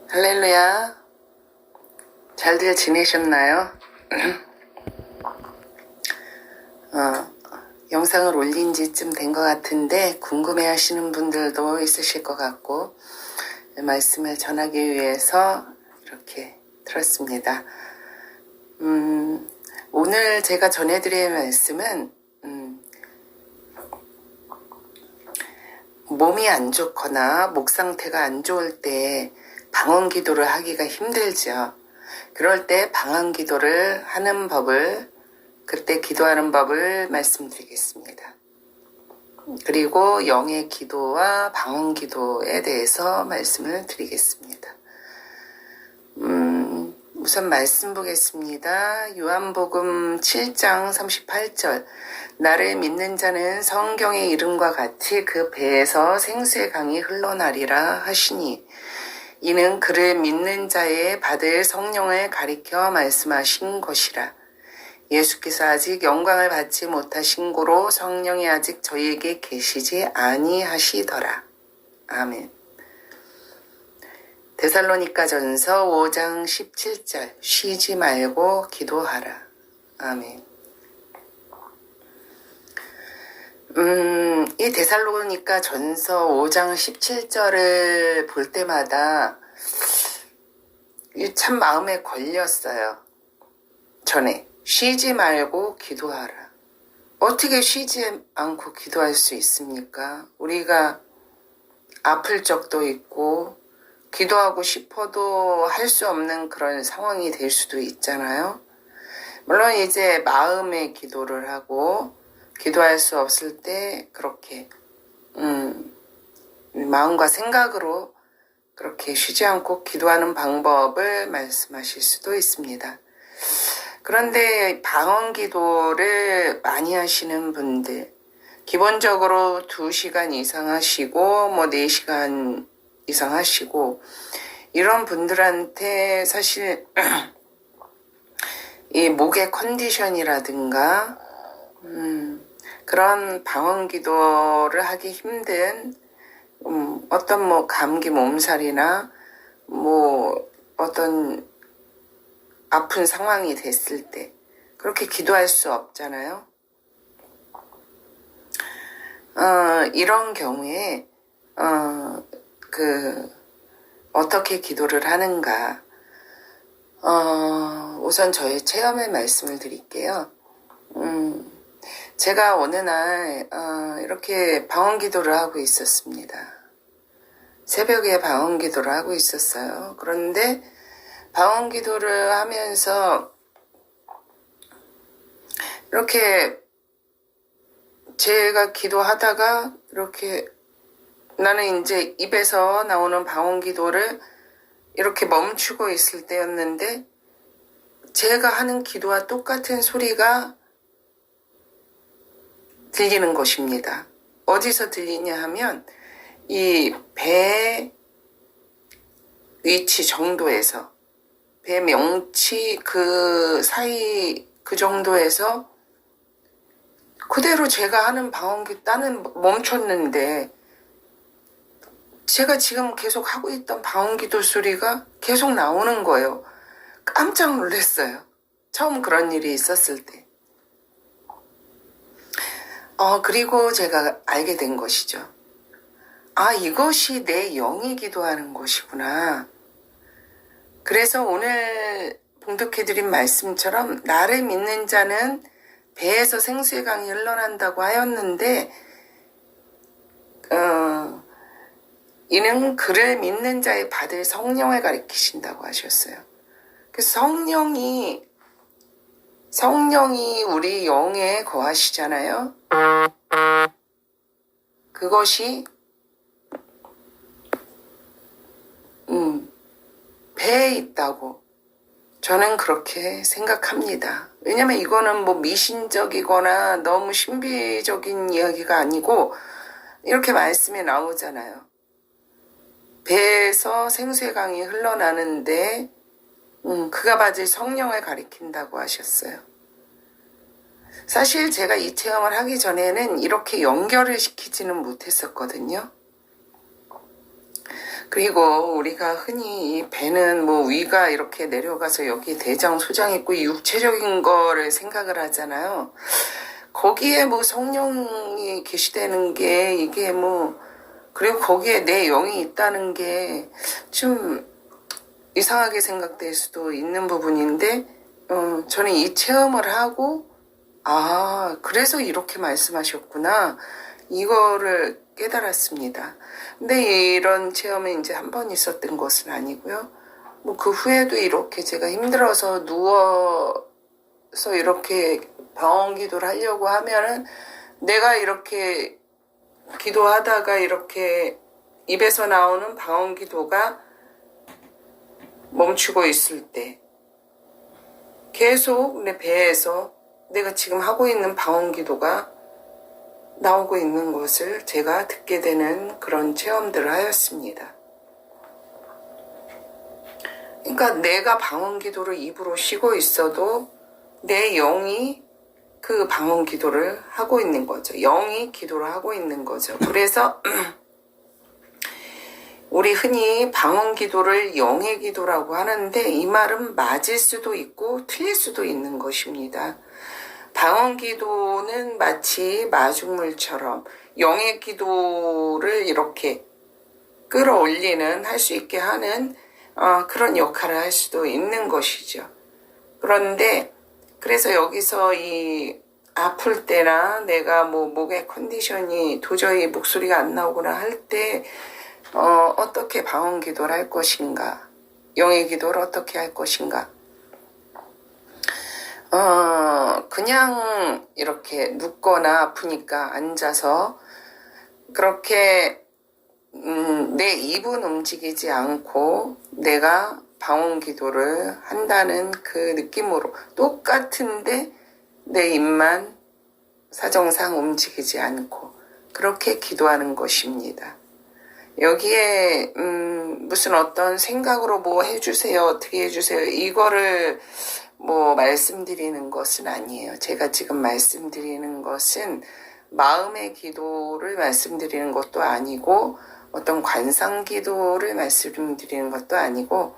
할렐루야. 잘들 지내셨나요? 영상을 올린 지쯤 된 것 같은데 궁금해 하시는 분들도 있으실 것 같고 말씀을 전하기 위해서 이렇게 들었습니다. 오늘 제가 전해드릴 말씀은 몸이 안 좋거나 목 상태가 안 좋을 때 방언 기도를 하기가 힘들죠. 그럴 때 방언 기도를 하는 법을, 그때 기도하는 법을 말씀드리겠습니다. 그리고 영의 기도와 방언 기도에 대해서 말씀을 드리겠습니다. 우선 말씀 보겠습니다. 요한복음 7장 38절. 나를 믿는 자는 성경의 이름과 같이 그 배에서 생수의 강이 흘러나리라 하시니 이는 그를 믿는 자의 받을 성령을 가리켜 말씀하신 것이라. 예수께서 아직 영광을 받지 못하신 고로 성령이 아직 저희에게 계시지 아니하시더라. 아멘. 데살로니가전서 5장 17절. 쉬지 말고 기도하라. 아멘. 이 데살로니가전서 5장 17절을 볼 때마다 참 마음에 걸렸어요. 전에 쉬지 말고 기도하라. 어떻게 쉬지 않고 기도할 수 있습니까? 우리가 아플 적도 있고 기도하고 싶어도 할 수 없는 그런 상황이 될 수도 있잖아요. 물론 이제 마음의 기도를 하고 기도할 수 없을 때 그렇게 마음과 생각으로 그렇게 쉬지 않고 기도하는 방법을 말씀하실 수도 있습니다. 그런데 방언 기도를 많이 하시는 분들, 기본적으로 2시간 이상 하시고 4시간 이상 하시고 이런 분들한테 사실 이 목의 컨디션이라든가 그런 방언 기도를 하기 힘든 어떤 감기 몸살이나 어떤 아픈 상황이 됐을 때 그렇게 기도할 수 없잖아요. 이런 경우에 어떻게 기도를 하는가? 우선 저의 체험의 말씀을 드릴게요. 제가 어느 날 이렇게 방언 기도를 하고 있었습니다. 새벽에 방언 기도를 하고 있었어요. 그런데 방언 기도를 하면서 이렇게 제가 기도하다가 이렇게 나는 이제 입에서 나오는 방언 기도를 이렇게 멈추고 있을 때였는데 제가 하는 기도와 똑같은 소리가 들리는 것입니다. 어디서 들리냐 하면 이 배 위치 정도에서 배 명치 그 사이 그 정도에서 그대로 제가 하는 방언 기도 나는 멈췄는데 제가 지금 계속 하고 있던 방언 기도 소리가 계속 나오는 거예요. 깜짝 놀랐어요. 처음 그런 일이 있었을 때. 그리고 제가 알게 된 것이죠. 이것이 내 영이 기도하는 것이구나. 그래서 오늘 봉독해드린 말씀처럼 나를 믿는 자는 배에서 생수의 강이 흘러난다고 하였는데 이는 그를 믿는 자의 받을 성령을 가리키신다고 하셨어요. 그래서 성령이 우리 영에 거하시잖아요. 그것이 배에 있다고 저는 그렇게 생각합니다. 왜냐면 이거는 미신적이거나 너무 신비적인 이야기가 아니고 이렇게 말씀에 나오잖아요. 배에서 생수의 강이 흘러나는데 그가 받을 성령을 가리킨다고 하셨어요. 사실 제가 이 체험을 하기 전에는 이렇게 연결을 시키지는 못했었거든요. 그리고 우리가 흔히 이 배는 뭐 위가 이렇게 내려가서 여기 대장, 소장 있고 이 육체적인 거를 생각을 하잖아요. 거기에 뭐 성령이 계시다는 게 이게 뭐 그리고 거기에 내 영이 있다는 게 좀 이상하게 생각될 수도 있는 부분인데 저는 이 체험을 하고 그래서 이렇게 말씀하셨구나 이거를 깨달았습니다. 근데 이런 체험이 이제 한 번 있었던 것은 아니고요. 뭐 그 후에도 이렇게 제가 힘들어서 누워서 이렇게 방언 기도를 하려고 하면은 내가 이렇게 기도하다가 이렇게 입에서 나오는 방언 기도가 멈추고 있을 때 계속 내 배에서 내가 지금 하고 있는 방언 기도가 나오고 있는 것을 제가 듣게 되는 그런 체험들을 하였습니다. 그러니까 내가 방언 기도를 입으로 쉬고 있어도 내 영이 그 방언 기도를 하고 있는 거죠. 영이 기도를 하고 있는 거죠. 그래서 우리 흔히 방언 기도를 영의 기도라고 하는데 이 말은 맞을 수도 있고 틀릴 수도 있는 것입니다. 방언 기도는 마치 마중물처럼 영의 기도를 이렇게 끌어올리는 할 수 있게 하는 그런 역할을 할 수도 있는 것이죠. 그런데 그래서 여기서 이 아플 때나 내가 뭐 목의 컨디션이 도저히 목소리가 안 나오거나 할 때 어떻게 방언 기도를 할 것인가, 영의 기도를 어떻게 할 것인가. 그냥 이렇게 눕거나 아프니까 앉아서 그렇게 내 입은 움직이지 않고 내가 방언 기도를 한다는 그 느낌으로 똑같은데 내 입만 사정상 움직이지 않고 그렇게 기도하는 것입니다. 여기에 무슨 어떤 생각으로 뭐 해주세요, 어떻게 해주세요 이거를 뭐 말씀드리는 것은 아니에요. 제가 지금 말씀드리는 것은 마음의 기도를 말씀드리는 것도 아니고 어떤 관상 기도를 말씀드리는 것도 아니고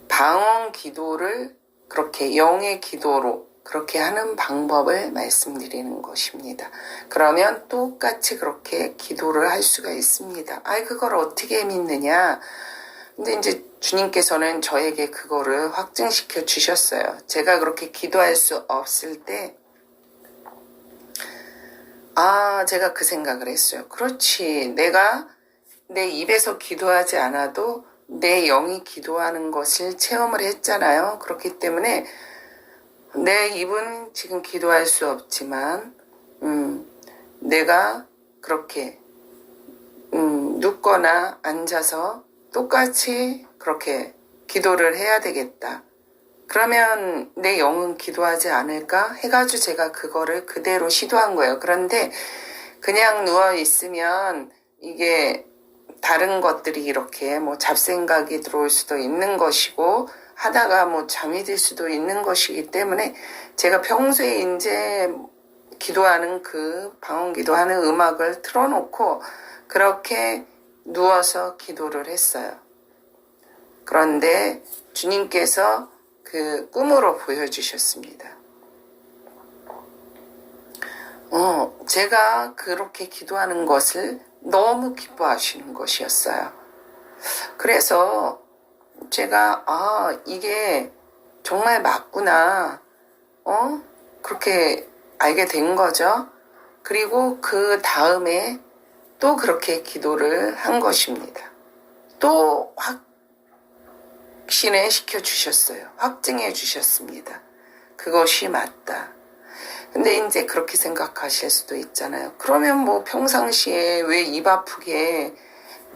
방언 기도를 그렇게 영의 기도로 그렇게 하는 방법을 말씀드리는 것입니다. 그러면 똑같이 그렇게 기도를 할 수가 있습니다. 그걸 어떻게 믿느냐? 근데 이제 주님께서는 저에게 그거를 확증시켜 주셨어요. 제가 그렇게 기도할 수 없을 때, 제가 그 생각을 했어요. 그렇지. 내가 내 입에서 기도하지 않아도 내 영이 기도하는 것을 체험을 했잖아요. 그렇기 때문에 내 입은 지금 기도할 수 없지만, 내가 그렇게, 눕거나 앉아서 똑같이 그렇게 기도를 해야 되겠다. 그러면 내 영은 기도하지 않을까 해가지고 제가 그거를 그대로 시도한 거예요. 그런데 그냥 누워 있으면 이게 다른 것들이 이렇게 뭐 잡생각이 들어올 수도 있는 것이고 하다가 뭐 잠이 들 수도 있는 것이기 때문에 제가 평소에 이제 기도하는 그 방언 기도하는 음악을 틀어놓고 그렇게 누워서 기도를 했어요. 그런데 주님께서 그 꿈으로 보여주셨습니다. 제가 그렇게 기도하는 것을 너무 기뻐하시는 것이었어요. 그래서 제가 이게 정말 맞구나. 그렇게 알게 된 거죠. 그리고 그 다음에 또 그렇게 기도를 한 것입니다. 또 확신을 시켜주셨어요. 확증해 주셨습니다. 그것이 맞다. 근데 이제 그렇게 생각하실 수도 있잖아요. 그러면 뭐 평상시에 왜 입 아프게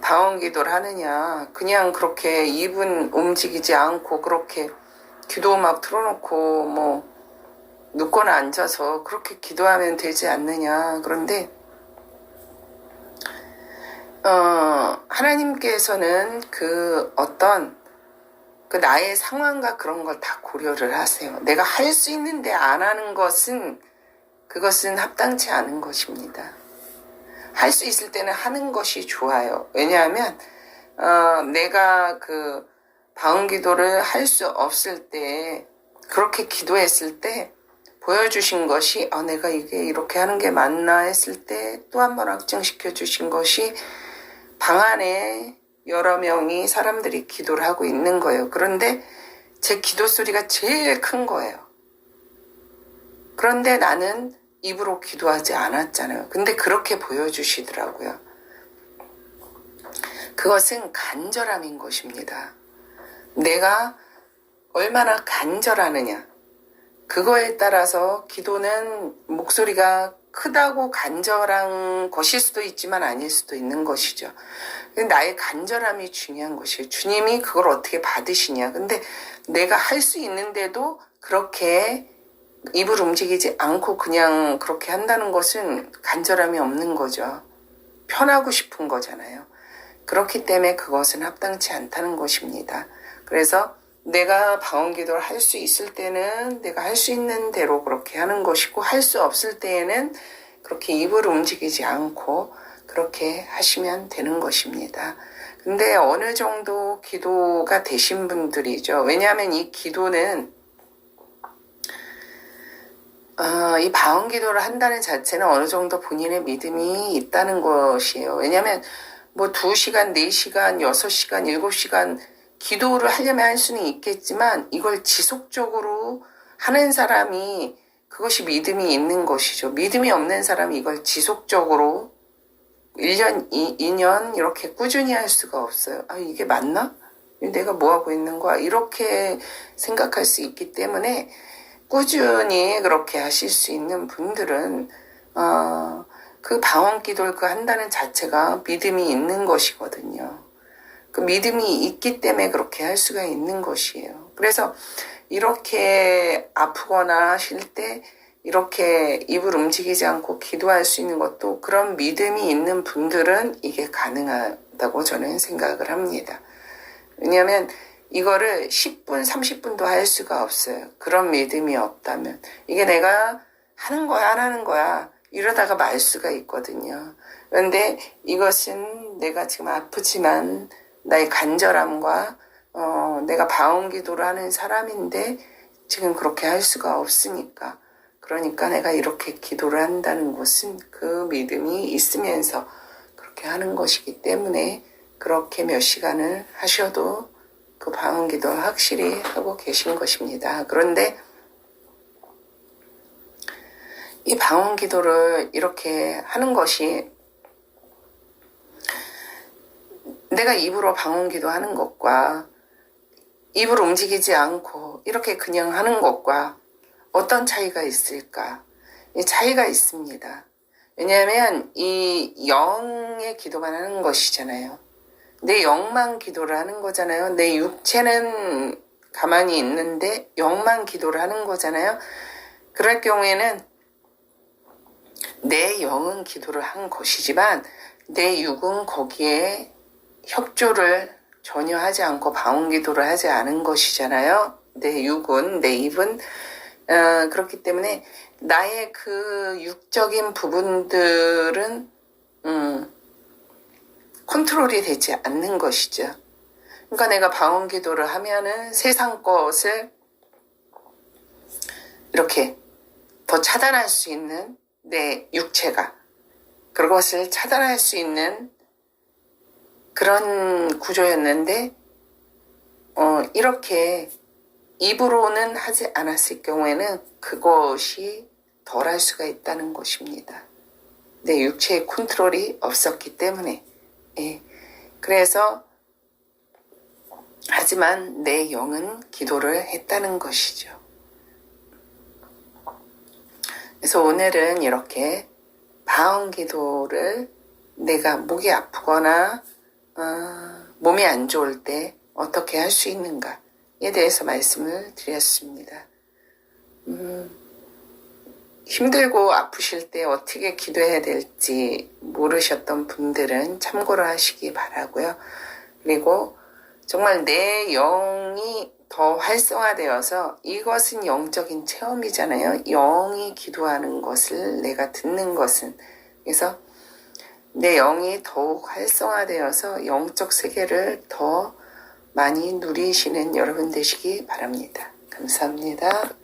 방언 기도를 하느냐. 그냥 그렇게 입은 움직이지 않고 그렇게 기도 음악 틀어놓고 뭐 눕거나 앉아서 그렇게 기도하면 되지 않느냐. 그런데 하나님께서는 그 어떤 그 나의 상황과 그런 걸 다 고려를 하세요. 내가 할 수 있는데 안 하는 것은 그것은 합당치 않은 것입니다. 할 수 있을 때는 하는 것이 좋아요. 왜냐하면 내가 그 방언 기도를 할 수 없을 때, 그렇게 기도했을 때 보여주신 것이 내가 이게 이렇게 하는 게 맞나 했을 때 또 한 번 확증시켜 주신 것이 방 안에 여러 명이 사람들이 기도를 하고 있는 거예요. 그런데 제 기도 소리가 제일 큰 거예요. 그런데 나는 입으로 기도하지 않았잖아요. 근데 그렇게 보여주시더라고요. 그것은 간절함인 것입니다. 내가 얼마나 간절하느냐. 그거에 따라서 기도는 목소리가 크다고 간절한 것일 수도 있지만 아닐 수도 있는 것이죠. 나의 간절함이 중요한 것이에요. 주님이 그걸 어떻게 받으시냐. 근데 내가 할 수 있는데도 그렇게 입을 움직이지 않고 그냥 그렇게 한다는 것은 간절함이 없는 거죠. 편하고 싶은 거잖아요. 그렇기 때문에 그것은 합당치 않다는 것입니다. 그래서 내가 방언 기도를 할 수 있을 때는 내가 할 수 있는 대로 그렇게 하는 것이고, 할 수 없을 때에는 그렇게 입을 움직이지 않고 그렇게 하시면 되는 것입니다. 근데 어느 정도 기도가 되신 분들이죠. 왜냐하면 이 기도는 이 방언 기도를 한다는 자체는 어느 정도 본인의 믿음이 있다는 것이에요. 왜냐하면 뭐 2시간, 4시간, 6시간, 7시간 기도를 하려면 할 수는 있겠지만 이걸 지속적으로 하는 사람이 그것이 믿음이 있는 것이죠. 믿음이 없는 사람이 이걸 지속적으로 1년, 2년 이렇게 꾸준히 할 수가 없어요. 이게 맞나? 내가 뭐하고 있는 거야? 이렇게 생각할 수 있기 때문에 꾸준히 그렇게 하실 수 있는 분들은 그 방언 기도를 한다는 자체가 믿음이 있는 것이거든요. 그 믿음이 있기 때문에 그렇게 할 수가 있는 것이에요. 그래서 이렇게 아프거나 쉴 때 이렇게 입을 움직이지 않고 기도할 수 있는 것도 그런 믿음이 있는 분들은 이게 가능하다고 저는 생각을 합니다. 왜냐하면 이거를 10분, 30분도 할 수가 없어요. 그런 믿음이 없다면. 이게 내가 하는 거야, 안 하는 거야. 이러다가 말 수가 있거든요. 그런데 이것은 내가 지금 아프지만 나의 간절함과 내가 방언 기도를 하는 사람인데 지금 그렇게 할 수가 없으니까. 그러니까 내가 이렇게 기도를 한다는 것은 그 믿음이 있으면서 그렇게 하는 것이기 때문에 그렇게 몇 시간을 하셔도 그 방언 기도를 확실히 하고 계신 것입니다. 그런데 이 방언 기도를 이렇게 하는 것이 내가 입으로 방언 기도하는 것과 입을 움직이지 않고 이렇게 그냥 하는 것과 어떤 차이가 있을까? 이 차이가 있습니다. 왜냐하면 이 영의 기도만 하는 것이잖아요. 내 영만 기도를 하는 거잖아요. 내 육체는 가만히 있는데 영만 기도를 하는 거잖아요. 그럴 경우에는 내 영은 기도를 한 것이지만 내 육은 거기에 협조를 전혀 하지 않고 방언 기도를 하지 않은 것이잖아요. 내 육은, 내 입은 그렇기 때문에 나의 그 육적인 부분들은 컨트롤이 되지 않는 것이죠. 그러니까 내가 방언 기도를 하면은 세상 것을 이렇게 더 차단할 수 있는 내 육체가 그것을 차단할 수 있는 그런 구조였는데 이렇게 입으로는 하지 않았을 경우에는 그것이 덜할 수가 있다는 것입니다. 내 육체의 컨트롤이 없었기 때문에. 예. 그래서 하지만 내 영은 기도를 했다는 것이죠. 그래서 오늘은 이렇게 방언 기도를 내가 목이 아프거나 몸이 안 좋을 때 어떻게 할 수 있는가에 대해서 말씀을 드렸습니다. 힘들고 아프실 때 어떻게 기도해야 될지 모르셨던 분들은 참고를 하시기 바라고요. 그리고 정말 내 영이 더 활성화되어서 이것은 영적인 체험이잖아요. 영이 기도하는 것을 내가 듣는 것은. 그래서 내 영이 더욱 활성화되어서 영적 세계를 더 많이 누리시는 여러분 되시기 바랍니다. 감사합니다.